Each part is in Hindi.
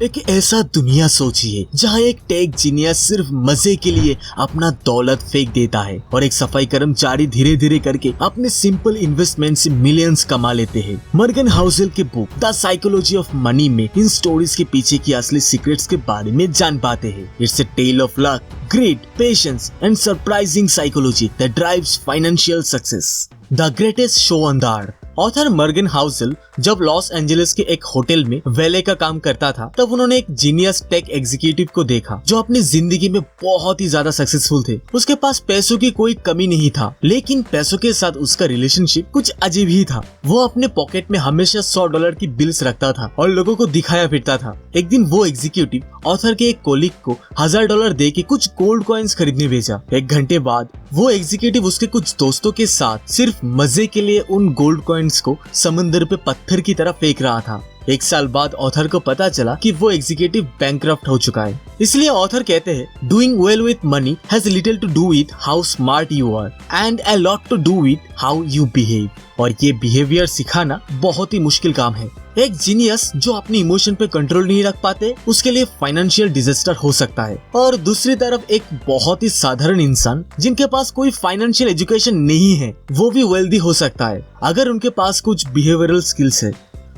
एक ऐसा दुनिया सोचिए जहाँ एक टेक जीनियस सिर्फ मजे के लिए अपना दौलत फेंक देता है और एक सफाई कर्मचारी धीरे धीरे करके अपने सिंपल इन्वेस्टमेंट से मिलियंस कमा लेते हैं। मॉर्गन हाउसेल के book the psychology of money में इन स्टोरीज के पीछे की असली सीक्रेट्स के बारे में जान पाते हैं। It's a tale of luck, greed, patience and surprising psychology that drives financial success. The greatest show on the earth. Author Morgan Housel जब लॉस एंजलिस के एक होटल में वेले का काम करता था तब उन्होंने एक जीनियस टेक एग्जीक्यूटिव को देखा जो अपनी जिंदगी में बहुत ही ज्यादा सक्सेसफुल थे। उसके पास पैसों की कोई कमी नहीं था, लेकिन पैसों के साथ उसका रिलेशनशिप कुछ अजीब ही था। वो अपने पॉकेट में हमेशा $100 की बिल्स रखता था और लोगों को दिखाया फिरता था। एक दिन वो एग्जीक्यूटिव ऑथर के एक कोलीग को $1000 दे के कुछ गोल्ड कॉइन्स खरीदने भेजा। 1 घंटे बाद वो एग्जीक्यूटिव उसके कुछ दोस्तों के साथ सिर्फ मजे के लिए उन गोल्ड कॉइन्स को समंदर पे पत्थर की तरह फेंक रहा था। 1 साल बाद ऑथर को पता चला कि वो एग्जीक्यूटिव बैंकक्रप्ट हो चुका है। इसलिए ऑथर कहते हैं doing well with money has little to do with how smart you are and a lot to do with how you behave. और ये बिहेवियर सिखाना बहुत ही मुश्किल काम है। एक जीनियस जो अपनी इमोशन पे कंट्रोल नहीं रख पाते उसके लिए फाइनेंशियल डिजास्टर हो सकता है। और दूसरी तरफ एक बहुत ही साधारण इंसान जिनके पास कोई फाइनेंशियल एजुकेशन नहीं है वो भी वेल्दी हो सकता है अगर उनके पास कुछ बिहेवियरल स्किल्स है।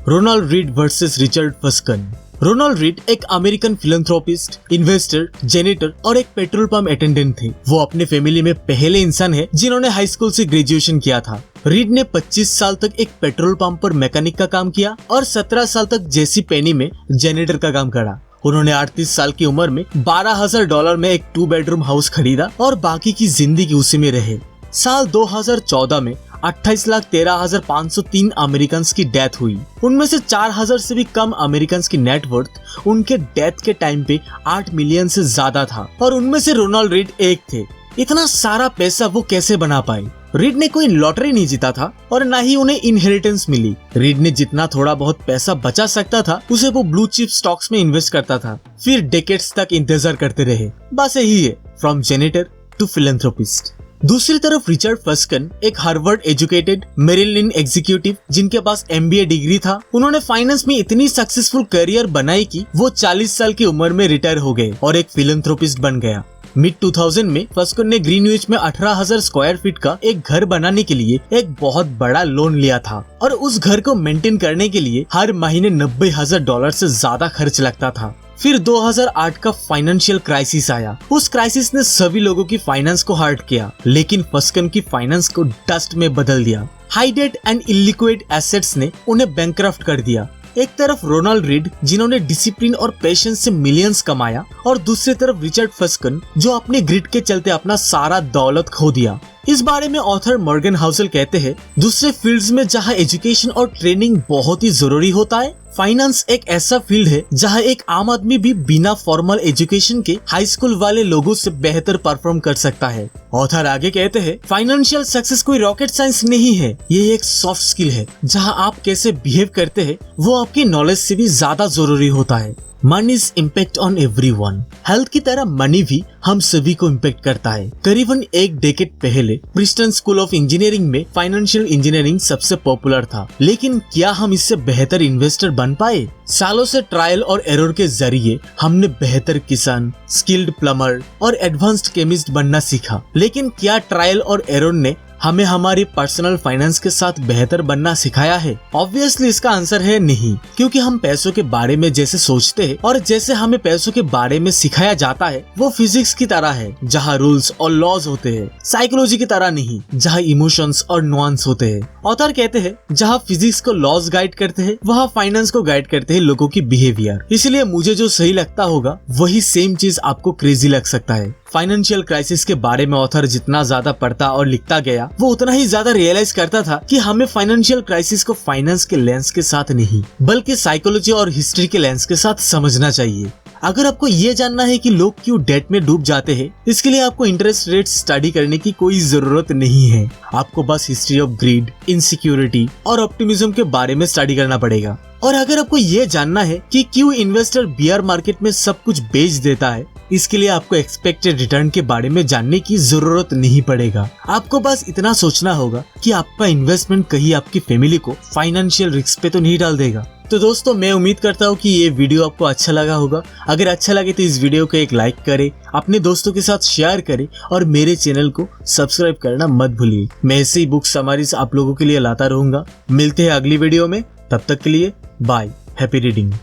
Ronald Read versus Richard Fuscone. Ronald Read एक अमेरिकन फिलैंथ्रोपिस्ट, इन्वेस्टर, जेनेटर और एक पेट्रोल पंप अटेंडेंट थे। वो अपने फैमिली में पहले इंसान है जिन्होंने हाई स्कूल से ग्रेजुएशन किया था। रीड ने 25 साल तक एक पेट्रोल पंप पर मैकेनिक का काम किया और 17 साल तक जेसी पेनी में जेनेटर का काम करा। उन्होंने 38 साल की उम्र में $12,000 में एक 2 बेडरूम हाउस खरीदा और बाकी की जिंदगी उसी में रहे। साल 2014 में 28,13,503 अमेरिकन की डेथ हुई। उनमें से 4,000 से भी कम अमेरिकन की नेटवर्थ उनके डेथ के टाइम पे 8 मिलियन से ज्यादा था और उनमें से रोनाल्ड रीड एक थे। इतना सारा पैसा वो कैसे बना पाए? रीड ने कोई लॉटरी नहीं जीता था और न ही उन्हें इनहेरिटेंस मिली। रीड ने जितना थोड़ा बहुत पैसा बचा सकता था उसे वो ब्लू चिप स्टॉक्स में इन्वेस्ट करता था, फिर डेकेड्स तक इंतजार करते रहे। बस यही है, फ्रॉम जेनेटर टू फिलैंथ्रोपिस्ट। दूसरी तरफ रिचर्ड फस्कन एक Harvard educated Merrill Lynch executive जिनके पास MBA डिग्री था। उन्होंने फाइनेंस में इतनी सक्सेसफुल करियर बनाई कि वो 40 साल की उम्र में रिटायर हो गए और एक फिलैंथ्रोपिस्ट बन गया। मिड 2000 में फस्कन ने ग्रीनविच में 18,000 स्क्वायर फीट का एक घर बनाने के लिए एक बहुत बड़ा लोन लिया था और उस घर को मेंटेन करने के लिए हर महीने $90,000 से ज्यादा खर्च लगता था। फिर 2008 का फाइनेंशियल क्राइसिस आया। उस क्राइसिस ने सभी लोगों की फाइनेंस को हर्ट किया, लेकिन फस्कन की फाइनेंस को डस्ट में बदल दिया। High debt and illiquid assets ने उन्हें बैंकक्रप्ट कर दिया। एक तरफ रोनाल्ड रीड जिन्होंने डिसिप्लिन और पेशेंस से मिलियंस कमाया और दूसरी तरफ रिचर्ड फस्कन जो अपने ग्रिड के चलते अपना सारा दौलत खो दिया। इस बारे में ऑथर मॉर्गन हाउसेल कहते हैं दूसरे फील्ड्स में जहां एजुकेशन और ट्रेनिंग बहुत ही जरूरी होता है, फाइनेंस एक ऐसा फील्ड है जहां एक आम आदमी भी बिना फॉर्मल एजुकेशन के हाई स्कूल वाले लोगों से बेहतर परफॉर्म कर सकता है। ऑथर आगे कहते हैं फाइनेंशियल सक्सेस कोई रॉकेट साइंस नहीं है, ये एक सॉफ्ट स्किल है। जहां आप कैसे बिहेव करते हैं वो आपकी नॉलेज से भी ज्यादा जरूरी होता है। मनीज इम्पैक्ट ऑन एवरीवन। हेल्थ की तरह मनी भी हम सभी को इम्पैक्ट करता है। करीबन 1 डेकेड पहले प्रिंसटन स्कूल ऑफ इंजीनियरिंग में फाइनेंशियल इंजीनियरिंग सबसे पॉपुलर था, लेकिन क्या हम इससे बेहतर इन्वेस्टर बन पाए? सालों से ट्रायल और एरर के जरिए हमने बेहतर किसान, स्किल्ड प्लम्बर और एडवांस्ड केमिस्ट बनना सीखा, लेकिन क्या ट्रायल और एरर ने हमें हमारी पर्सनल फाइनेंस के साथ बेहतर बनना सिखाया है? ऑब्वियसली इसका आंसर है नहीं, क्योंकि हम पैसों के बारे में जैसे सोचते हैं और जैसे हमें पैसों के बारे में सिखाया जाता है वो फिजिक्स की तरह है जहाँ रूल्स और लॉज होते हैं, साइकोलॉजी की तरह नहीं जहाँ इमोशंस और नुआंस होते हैं। ऑथर कहते हैं जहाँ फिजिक्स को लॉज गाइड करते हैं वहाँ फाइनेंस को गाइड करते हैं लोगों की बिहेवियर। इसलिए मुझे जो सही लगता होगा वही सेम चीज आपको क्रेजी लग सकता है। फाइनेंशियल क्राइसिस के बारे में ऑथर जितना ज्यादा पढ़ता और लिखता गया वो उतना ही ज्यादा रियलाइज करता था कि हमें फाइनेंशियल क्राइसिस को फाइनेंस के लेंस के साथ नहीं बल्कि साइकोलॉजी और हिस्ट्री के लेंस के साथ समझना चाहिए। अगर आपको ये जानना है कि लोग क्यों डेट में डूब जाते हैं, इसके लिए आपको इंटरेस्ट रेट स्टडी करने की कोई जरूरत नहीं है। आपको बस हिस्ट्री ऑफ ग्रीड, इनसिक्योरिटी और ऑप्टिमिज्म के बारे में स्टडी करना पड़ेगा। और अगर आपको ये जानना है कि क्यों इन्वेस्टर बियर मार्केट में सब कुछ बेच देता है, इसके लिए आपको एक्सपेक्टेड रिटर्न के बारे में जानने की जरूरत नहीं पड़ेगा। आपको बस इतना सोचना होगा कि आपका इन्वेस्टमेंट कहीं आपकी फैमिली को फाइनेंशियल रिस्क पे तो नहीं डाल देगा। तो दोस्तों मैं उम्मीद करता हूँ कि ये वीडियो आपको अच्छा लगा होगा। अगर अच्छा लगे तो इस वीडियो को एक लाइक करें, अपने दोस्तों के साथ शेयर करें और मेरे चैनल को सब्सक्राइब करना मत भूलिए। मैं ऐसे ही बुक समरीज आप लोगों के लिए लाता रहूंगा। मिलते हैं अगली वीडियो में, तब तक के लिए बाय, हैप्पी रीडिंग।